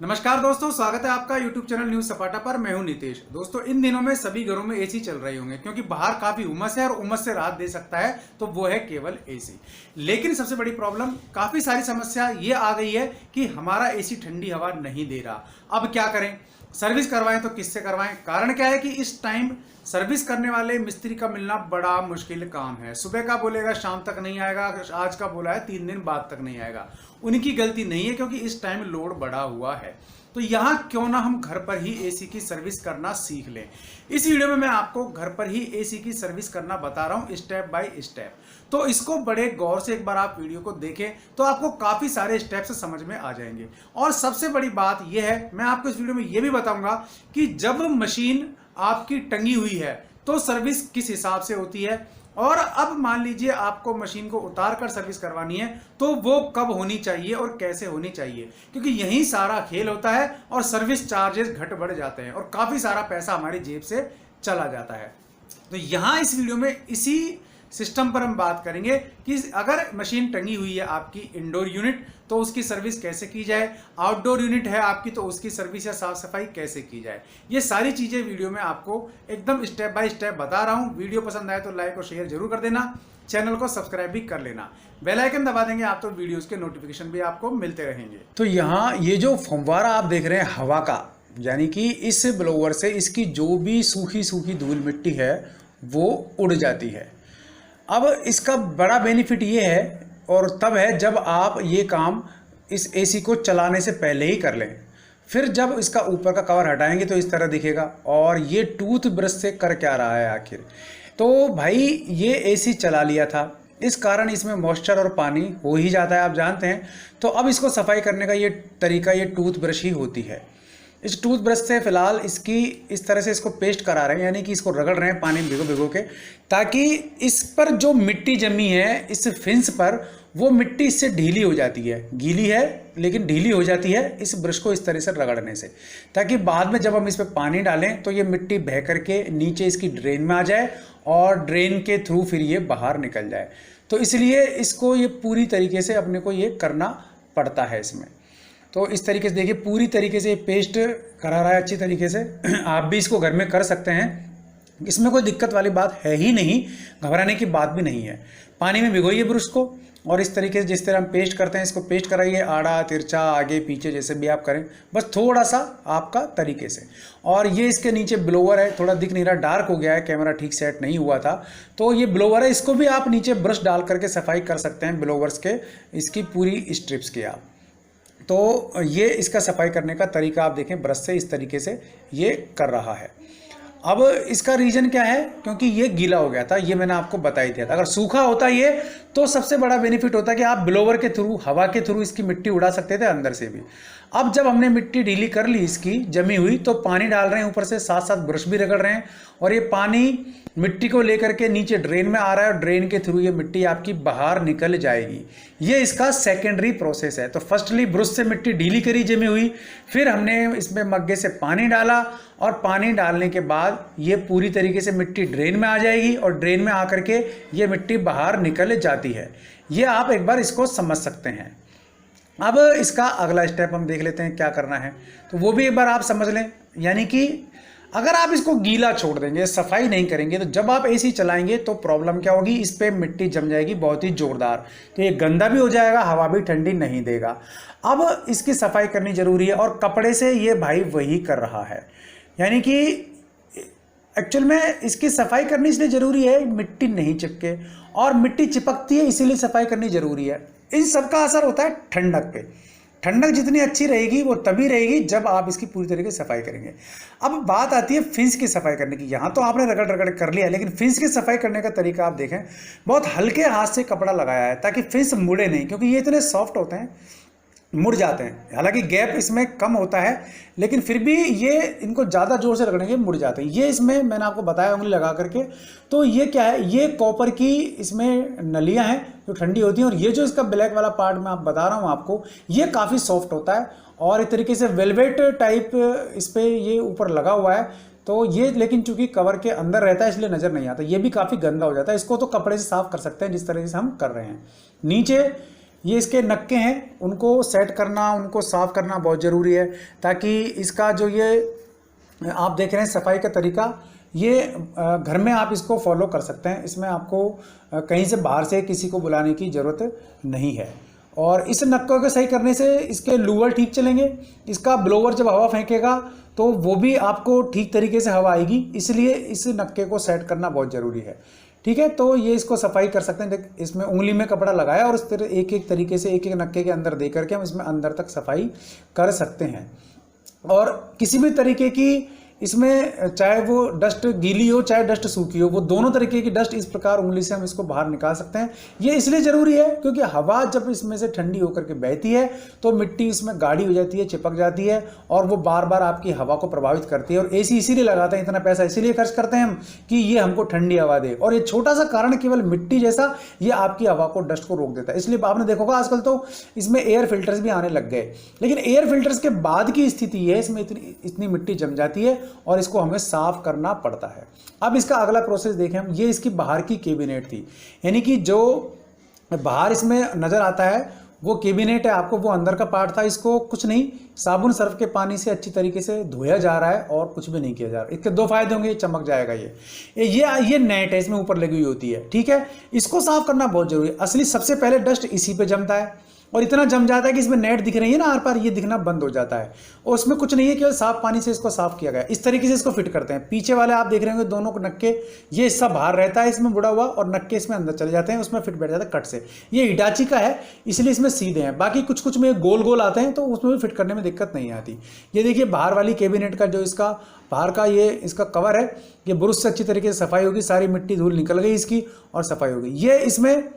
नमस्कार दोस्तों, स्वागत है आपका YouTube चैनल न्यूज सपाटा पर। मैं हूं नितेश। दोस्तों, इन दिनों में सभी घरों में एसी चल रहे होंगे क्योंकि बाहर काफी उमस है और उमस से राहत दे सकता है तो वो है केवल एसी। लेकिन सबसे बड़ी प्रॉब्लम, काफी सारी समस्या ये आ गई है कि हमारा एसी ठंडी हवा नहीं दे रहा। अब क्या करें? सर्विस करवाएं तो किससे करवाएं? कारण क्या है कि इस टाइम सर्विस करने वाले मिस्त्री का मिलना बड़ा मुश्किल काम है। सुबह का बोलेगा शाम तक नहीं आएगा, आज का बोला है 3 दिन बाद तक नहीं आएगा। उनकी गलती नहीं है क्योंकि इस टाइम लोड बढ़ा हुआ है। तो यहाँ क्यों ना हम घर पर ही एसी की सर्विस करना सीख लें। इस वीडियो में मैं आपको घर पर ही एसी की सर्विस करना बता रहा हूँ, स्टेप बाय स्टेप। तो इसको बड़े गौर से एक बार आप वीडियो को देखें तो आपको काफी सारे स्टेप्स समझ में आ जाएंगे। और सबसे बड़ी बात यह है, मैं आपको इस वीडियो में यह भी बताऊंगा कि जब मशीन आपकी टंगी हुई है तो सर्विस किस हिसाब से होती है, और अब मान लीजिए आपको मशीन को उतार कर सर्विस करवानी है तो वो कब होनी चाहिए और कैसे होनी चाहिए, क्योंकि यही सारा खेल होता है और सर्विस चार्जेस घट बढ़ जाते हैं और काफी सारा पैसा हमारी जेब से चला जाता है। तो यहां इस वीडियो में इसी सिस्टम पर हम बात करेंगे कि अगर मशीन टंगी हुई है आपकी इंडोर यूनिट तो उसकी सर्विस कैसे की जाए, आउटडोर यूनिट है आपकी तो उसकी सर्विस या साफ सफाई कैसे की जाए। ये सारी चीजें वीडियो में आपको एकदम स्टेप बाय स्टेप बता रहा हूं। वीडियो पसंद आए तो लाइक और शेयर जरूर कर देना, चैनल को सब्सक्राइब भी कर लेना, बेल आइकन दबा देंगे आप तो वीडियोस के नोटिफिकेशन भी आपको मिलते रहेंगे। तो यहाँ ये जो फव्वारा आप देख रहे हैं हवा का, यानी कि इस ब्लोअर से इसकी जो भी सूखी सूखी धूल मिट्टी है वो उड़ जाती है। अब इसका बड़ा बेनिफिट ये है और तब है जब आप ये काम इस एसी को चलाने से पहले ही कर लें। फिर जब इसका ऊपर का कवर हटाएंगे तो इस तरह दिखेगा। और ये टूथ ब्रश से कर क्या रहा है आखिर? तो भाई ये एसी चला लिया था, इस कारण इसमें मॉइस्चर और पानी हो ही जाता है, आप जानते हैं। तो अब इसको सफाई करने का ये तरीका ये टूथ ब्रश ही होती है। इस टूथ ब्रश से फिलहाल इसकी इस तरह से इसको पेस्ट करा रहे हैं, यानी कि इसको रगड़ रहे हैं पानी में भिगो भिगो के, ताकि इस पर जो मिट्टी जमी है इस फिंस पर वो मिट्टी इससे ढीली हो जाती है। गीली है लेकिन ढीली हो जाती है इस ब्रश को इस तरह से रगड़ने से, ताकि बाद में जब हम इस पर पानी डालें तो ये मिट्टी बह करके नीचे इसकी ड्रेन में आ जाए और ड्रेन के थ्रू फिर ये बाहर निकल जाए। तो इसलिए इसको ये पूरी तरीके से अपने को ये करना पड़ता है इसमें। तो इस तरीके से देखिए पूरी तरीके से पेस्ट करा रहा है अच्छी तरीके से। आप भी इसको घर में कर सकते हैं, इसमें कोई दिक्कत वाली बात है ही नहीं, घबराने की बात भी नहीं है। पानी में भिगोइए ब्रश को और इस तरीके से जिस तरह हम पेस्ट करते हैं इसको पेस्ट कराइए, आड़ा तिरछा आगे पीछे जैसे भी आप करें, बस थोड़ा सा आपका तरीके से। और ये इसके नीचे ब्लोवर है, थोड़ा दिख नहीं रहा, डार्क हो गया है, कैमरा ठीक सेट नहीं हुआ था। तो ये ब्लोवर है, इसको भी आप नीचे ब्रश डाल करके सफाई कर सकते हैं ब्लोवर्स के, इसकी पूरी स्ट्रिप्स की आप। तो ये इसका सफाई करने का तरीका आप देखें, ब्रश से इस तरीके से ये कर रहा है। अब इसका रीज़न क्या है? क्योंकि ये गीला हो गया था, ये मैंने आपको बता ही दिया था। अगर सूखा होता ये तो सबसे बड़ा बेनिफिट होता कि आप ब्लोवर के थ्रू, हवा के थ्रू इसकी मिट्टी उड़ा सकते थे अंदर से भी। अब जब हमने मिट्टी ढीली कर ली इसकी जमी हुई तो पानी डाल रहे हैं ऊपर से, साथ साथ ब्रश भी रगड़ रहे हैं और ये पानी मिट्टी को लेकर के नीचे ड्रेन में आ रहा है और ड्रेन के थ्रू ये मिट्टी आपकी बाहर निकल जाएगी। ये इसका सेकेंडरी प्रोसेस है। तो फर्स्टली ब्रश से मिट्टी ढीली करी जमी हुई, फिर हमने इसमें मग्गे से पानी डाला और पानी डालने के बाद ये पूरी तरीके से मिट्टी ड्रेन में आ जाएगी और ड्रेन में आकर के ये मिट्टी बाहर निकल जाती है। ये आप एक बार इसको समझ सकते हैं। अब इसका अगला स्टेप हम देख लेते हैं क्या करना है, तो वो भी एक बार आप समझ लें। यानी कि अगर आप इसको गीला छोड़ देंगे, सफाई नहीं करेंगे, तो जब आप एसी चलाएंगे तो प्रॉब्लम क्या होगी, इस पे मिट्टी जम जाएगी बहुत ही जोरदार, तो ये गंदा भी हो जाएगा, हवा भी ठंडी नहीं देगा। अब इसकी सफाई करनी जरूरी है और कपड़े से ये भाई वही कर रहा है। यानी कि एक्चुअल में इसकी सफाई करनी इसलिए जरूरी है मिट्टी नहीं चिपके, और मिट्टी चिपकती है इसीलिए सफाई करनी जरूरी है। इन सबका असर होता है ठंडक पे। ठंडक जितनी अच्छी रहेगी वो तभी रहेगी जब आप इसकी पूरी तरीके से सफाई करेंगे। अब बात आती है फिंस की सफाई करने की। यहाँ तो आपने रगड़ रगड़ कर लिया, लेकिन फिंस की सफाई करने का तरीका आप देखें, बहुत हल्के हाथ से कपड़ा लगाया है ताकि फिंस मुड़े नहीं, क्योंकि ये इतने सॉफ्ट होते हैं, मुड़ जाते हैं। हालांकि गैप इसमें कम होता है लेकिन फिर भी ये इनको ज़्यादा जोर से रगड़ेंगे मुड़ जाते हैं। ये इसमें मैंने आपको बताया उंगली लगा करके, तो ये क्या है, ये कॉपर की इसमें नलियां हैं जो ठंडी होती हैं, और ये जो इसका ब्लैक वाला पार्ट मैं आप बता रहा हूँ आपको, ये काफ़ी सॉफ्ट होता है और एक तरीके से वेलवेट टाइप इस पर ये ऊपर लगा हुआ है। तो ये लेकिन चूंकि कवर के अंदर रहता है इसलिए नज़र नहीं आता, ये भी काफ़ी गंदा हो जाता है। इसको तो कपड़े से साफ कर सकते हैं जिस तरह से हम कर रहे हैं। नीचे ये इसके नक्के हैं, उनको सेट करना, उनको साफ़ करना बहुत ज़रूरी है, ताकि इसका जो ये आप देख रहे हैं सफाई का तरीका, ये घर में आप इसको फॉलो कर सकते हैं। इसमें आपको कहीं से बाहर से किसी को बुलाने की ज़रूरत नहीं है। और इस नक्कों को सही करने से इसके लूवर ठीक चलेंगे। इसका ब्लोवर जब हवा फेंकेगा तो वो भी आपको ठीक तरीके से हवा आएगी, इसलिए इस नक्के को सेट करना बहुत ज़रूरी है। ठीक है, तो ये इसको सफाई कर सकते हैं। इसमें उंगली में कपड़ा लगाया और इस तरह एक एक तरीके से एक एक नक्के के अंदर दे करके हम इसमें अंदर तक सफाई कर सकते हैं। और किसी भी तरीके की इसमें चाहे वो डस्ट गीली हो चाहे डस्ट सूखी हो, वो दोनों तरीके की डस्ट इस प्रकार उंगली से हम इसको बाहर निकाल सकते हैं। ये इसलिए ज़रूरी है क्योंकि हवा जब इसमें से ठंडी होकर के बहती है तो मिट्टी इसमें गाढ़ी हो जाती है, चिपक जाती है और वो बार बार आपकी हवा को प्रभावित करती है। और एसी इसीलिए लगाते हैं, इतना पैसा इसीलिए खर्च करते हैं हम कि ये हमको ठंडी हवा दे। और ये छोटा सा कारण केवल मिट्टी जैसा ये आपकी हवा को, डस्ट को रोक देता है। इसलिए आपने देखा होगा आजकल तो इसमें एयर फिल्टर्स भी आने लग गए, लेकिन एयर फिल्टर्स के बाद की स्थिति है इसमें इतनी मिट्टी जम जाती है और इसको हमें साफ करना पड़ता है। अब इसका अगला प्रोसेस देखें हम। ये इसकी बाहर की कैबिनेट थी, यानी कि जो बाहर इसमें नजर आता है वो कैबिनेट है आपको, वो अंदर का पार्ट था। इसको कुछ नहीं, साबुन सर्फ के पानी से अच्छी तरीके से धोया जा रहा है और कुछ भी नहीं किया जा रहा। इसके दो फायदे होंगे, चमक जाएगा। ये नेट है, इसमें ऊपर लगी हुई होती है। ठीक है, इसको साफ करना बहुत जरूरी है। असली सबसे पहले डस्ट इसी पे जमता है और इतना जम जाता है कि इसमें नेट दिख रही है ना आर पार, ये दिखना बंद हो जाता है। और उसमें कुछ नहीं है, केवल साफ पानी से इसको साफ किया गया। इस तरीके से इसको फिट करते हैं। पीछे वाले आप देख रहे होंगे दोनों नक्के, ये हिस्सा बाहर रहता है इसमें बुड़ा हुआ और नक्के इसमें अंदर चले जाते हैं, उसमें फिट बैठ जाता है कट से। ये हिटाची का है इसलिए इसमें सीधे हैं, बाकी कुछ कुछ में गोल गोल आते हैं तो उसमें भी फिट करने में दिक्कत नहीं आती। ये देखिए बाहर वाली कैबिनेट का जो इसका बाहर का ये इसका कवर है, ये ब्रश से अच्छी तरीके से सफाई होगी, सारी मिट्टी धूल निकल गई इसकी और सफाई होगी। ये इसमें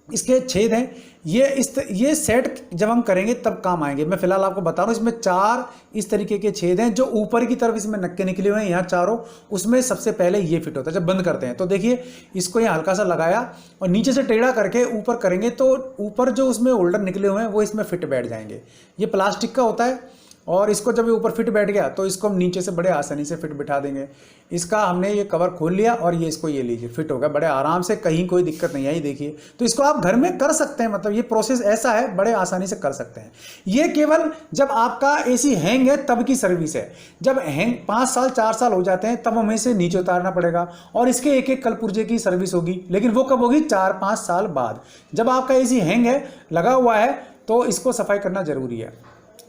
इसके छेद हैं, ये सेट जब हम करेंगे तब काम आएंगे। मैं फिलहाल आपको बता रहा हूँ, इसमें 4 इस तरीके के छेद हैं जो ऊपर की तरफ इसमें नक्के निकले हुए हैं, यहाँ चारों। उसमें सबसे पहले ये फिट होता है जब बंद करते हैं। तो देखिए इसको यहाँ हल्का सा लगाया और नीचे से टेढ़ा करके ऊपर करेंगे तो ऊपर जो उसमें होल्डर निकले हुए हैं वो इसमें फिट बैठ जाएंगे। ये प्लास्टिक का होता है और इसको जब ये ऊपर फिट बैठ गया तो इसको हम नीचे से बड़े आसानी से फिट बिठा देंगे। इसका हमने ये कवर खोल लिया और ये इसको ये लीजिए फिट हो गया बड़े आराम से, कहीं कोई दिक्कत नहीं आई। देखिए तो इसको आप घर में कर सकते हैं, मतलब ये प्रोसेस ऐसा है, बड़े आसानी से कर सकते हैं। ये केवल जब आपका एसी हैंग है तब की सर्विस है। जब हैंग 5 साल 4 साल हो जाते हैं तब हमें इसे नीचे उतारना पड़ेगा और इसके एक एक कलपुर्जे की सर्विस होगी, लेकिन वो कब होगी? 4-5 साल बाद। जब आपका एसी हैंग है, लगा हुआ है, तो इसको सफाई करना जरूरी है।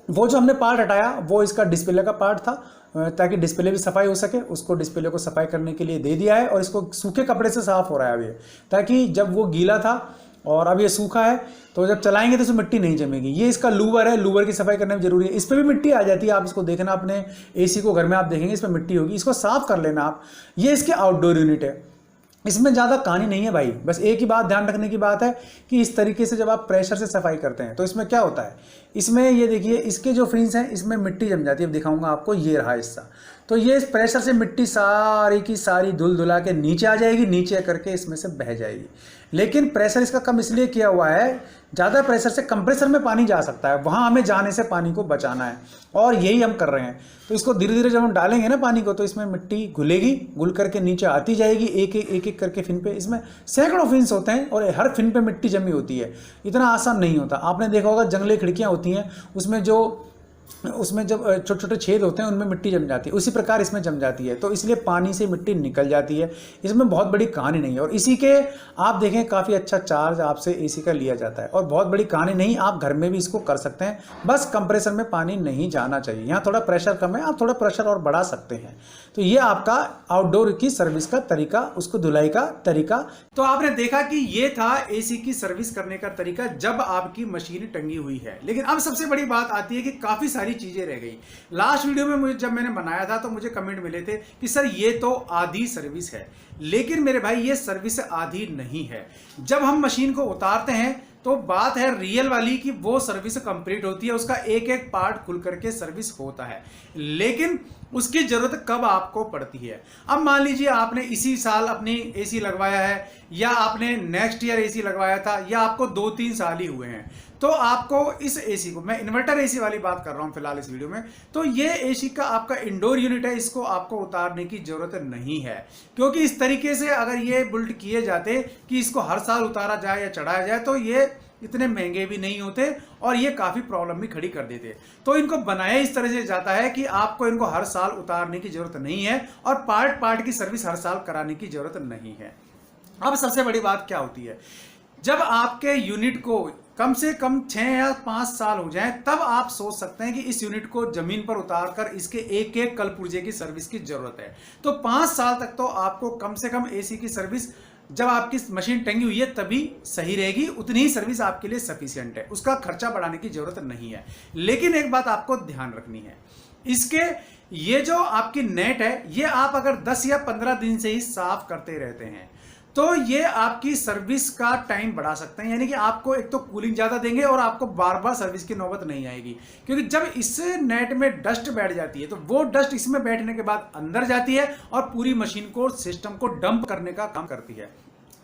वो जो हमने पार्ट हटाया वो इसका डिस्प्ले का पार्ट था, ताकि डिस्प्ले भी सफाई हो सके, उसको डिस्प्ले को सफाई करने के लिए दे दिया है। और इसको सूखे कपड़े से साफ हो रहा है अभी, ताकि जब वो गीला था और अब ये सूखा है तो जब चलाएंगे तो इसमें मिट्टी नहीं जमेगी। ये इसका लूवर है, लूवर की सफाई करना भी जरूरी है। इस पर भी मिट्टी आ जाती है, आप इसको देखना, अपने एसी को घर में आप देखेंगे इसमें मिट्टी होगी, इसको साफ कर लेना आप। ये इसके आउटडोर यूनिट है, इसमें ज़्यादा कहानी नहीं है भाई। बस एक ही बात ध्यान रखने की बात है कि इस तरीके से जब आप प्रेशर से सफाई करते हैं तो इसमें क्या होता है, इसमें ये देखिए इसके जो फ्रिंज हैं इसमें मिट्टी जम जाती है। अब दिखाऊंगा आपको, ये रहा हिस्सा। तो ये इस प्रेशर से मिट्टी सारी की सारी धुल धुला के नीचे आ जाएगी, नीचे करके इसमें से बह जाएगी। लेकिन प्रेशर इसका कम इसलिए किया हुआ है, ज़्यादा प्रेशर से कंप्रेसर में पानी जा सकता है, वहाँ हमें जाने से पानी को बचाना है और यही हम कर रहे हैं। तो इसको धीरे धीरे जब हम डालेंगे ना पानी को तो इसमें मिट्टी घुलेगी, घुल करके नीचे आती जाएगी एक एक करके फिन पे। इसमें सैकड़ों फिन्स होते हैं और हर फिन पे मिट्टी जमी होती है, इतना आसान नहीं होता। आपने देखा होगा जंगली खिड़कियाँ होती हैं, उसमें जब छोटे छोटे छेद होते हैं उनमें मिट्टी जम जाती है, उसी प्रकार इसमें जम जाती है। तो इसलिए पानी से मिट्टी निकल जाती है, इसमें बहुत बड़ी कहानी नहीं है। और इसी के आप देखें काफ़ी अच्छा चार्ज आपसे एसी का लिया जाता है और बहुत बड़ी कहानी नहीं, आप घर में भी इसको कर सकते हैं। बस कंप्रेसर में पानी नहीं जाना चाहिए, यहाँ थोड़ा प्रेशर कम है, आप थोड़ा प्रेशर और बढ़ा सकते हैं। तो ये आपका आउटडोर की सर्विस का तरीका, उसको धुलाई का तरीका। तो आपने देखा कि ये था एसी की सर्विस करने का तरीका जब आपकी मशीन टंगी हुई है। लेकिन अब सबसे बड़ी बात आती है कि काफ़ी सारी चीजें रह गई। लास्ट वीडियो में मुझे जब मैंने बनाया था तो मुझे कमेंट मिले थे कि सर ये तो आधी सर्विस है, लेकिन मेरे भाई ये सर्विस आधी नहीं है। जब हम मशीन को उतारते हैं तो बात है रियल वाली कि वो सर्विस कंप्लीट होती है, उसका एक एक पार्ट खुल करके सर्विस होता है। लेकिन उसकी जरूरत कब आपको पड़ती है? अब मान लीजिए आपने इसी साल अपनी एसी लगवाया है, या आपने नेक्स्ट ईयर एसी लगवाया था, या आपको 2-3 साल ही हुए हैं, तो आपको इस एसी को, मैं इन्वर्टर एसी वाली बात कर रहा हूं फिलहाल इस वीडियो में, तो ये एसी का आपका इंडोर यूनिट है, इसको आपको उतारने की जरूरत नहीं है। क्योंकि इस तरीके से अगर ये बुल्ट किए जाते कि इसको हर साल उतारा जाए या चढ़ाया जाए तो ये इतने महंगे भी नहीं होते और ये काफ़ी प्रॉब्लम भी खड़ी कर देते। तो इनको बनाया इस तरह से जाता है कि आपको इनको हर साल उतारने की ज़रूरत नहीं है और पार्ट की सर्विस हर साल कराने की ज़रूरत नहीं है। अब सबसे बड़ी बात क्या होती है, जब आपके यूनिट को कम से कम 6 या 5 साल हो जाएं, तब आप सोच सकते हैं कि इस यूनिट को जमीन पर उतारकर इसके एक एक कलपुर्जे की सर्विस की जरूरत है। तो 5 साल तक तो आपको कम से कम एसी की सर्विस, जब आपकी मशीन टंगी हुई है तभी सही रहेगी, उतनी ही सर्विस आपके लिए सफिशिएंट है, उसका खर्चा बढ़ाने की जरूरत नहीं है। लेकिन एक बात आपको ध्यान रखनी है, इसके ये जो आपकी नेट है, ये आप अगर 10 या 15 दिन से ही साफ करते रहते हैं तो ये आपकी सर्विस का टाइम बढ़ा सकते हैं। यानी कि आपको एक तो कूलिंग ज़्यादा देंगे और आपको बार बार सर्विस की नौबत नहीं आएगी, क्योंकि जब इस नेट में डस्ट बैठ जाती है तो वो डस्ट इसमें बैठने के बाद अंदर जाती है और पूरी मशीन को, सिस्टम को डंप करने का काम करती है।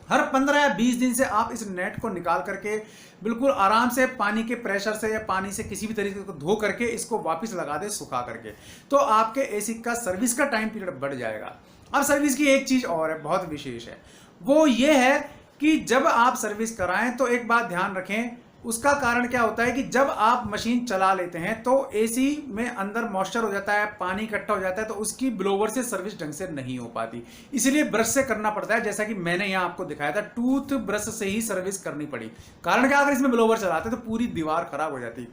हर 15 या 20 दिन से आप इस नेट को निकाल करके बिल्कुल आराम से पानी के प्रेशर से या पानी से किसी भी तरीके को धो करके इसको वापस लगा दे सुखा करके, तो आपके एसी का सर्विस का टाइम पीरियड बढ़ जाएगा। अब सर्विस की एक चीज़ और है, बहुत विशेष है, वो ये है कि जब आप सर्विस कराएं तो एक बात ध्यान रखें, उसका कारण क्या होता है कि जब आप मशीन चला लेते हैं तो एसी में अंदर मॉइस्चर हो जाता है, पानी इकट्ठा हो जाता है, तो उसकी ब्लोवर से सर्विस ढंग से नहीं हो पाती, इसलिए ब्रश से करना पड़ता है। जैसा कि मैंने यहाँ आपको दिखाया था, टूथ ब्रश से ही सर्विस करनी पड़ी। कारण क्या, अगर इसमें ब्लोवर चलाते तो पूरी दीवार खराब हो जाती।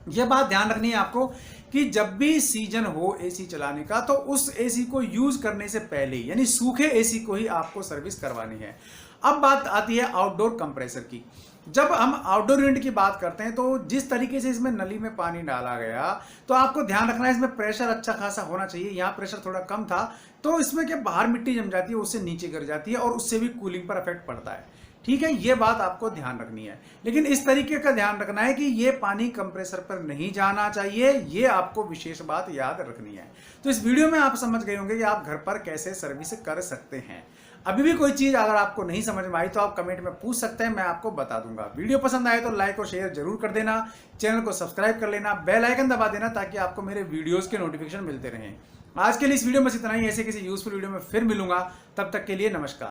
यह बात ध्यान रखनी है आपको कि जब भी सीजन हो एसी चलाने का तो उस एसी को यूज करने से पहले, यानी सूखे एसी को ही आपको सर्विस करवानी है। अब बात आती है आउटडोर कंप्रेसर की। जब हम आउटडोर यूनिट की बात करते हैं तो जिस तरीके से इसमें नली में पानी डाला गया, तो आपको ध्यान रखना है इसमें प्रेशर अच्छा खासा होना चाहिए। यहाँ प्रेशर थोड़ा कम था तो इसमें क्या बाहर मिट्टी जम जाती है, उससे नीचे गिर जाती है और उससे भी कूलिंग पर इफेक्ट पड़ता है। ठीक है, ये बात आपको ध्यान रखनी है, लेकिन इस तरीके का ध्यान रखना है कि ये पानी कंप्रेसर पर नहीं जाना चाहिए, ये आपको विशेष बात याद रखनी है। तो इस वीडियो में आप समझ गए होंगे कि आप घर पर कैसे सर्विस कर सकते हैं। अभी भी कोई चीज़ अगर आपको नहीं समझ में आई तो आप कमेंट में पूछ सकते हैं, मैं आपको बता दूंगा। वीडियो पसंद आए तो लाइक और शेयर जरूर कर देना, चैनल को सब्सक्राइब कर लेना, बेल आइकन दबा देना ताकि आपको मेरे वीडियोज़ के नोटिफिकेशन मिलते रहें। आज के लिए इस वीडियो में इतना ही, ऐसे किसी यूजफुल वीडियो में फिर मिलूंगा, तब तक के लिए नमस्कार।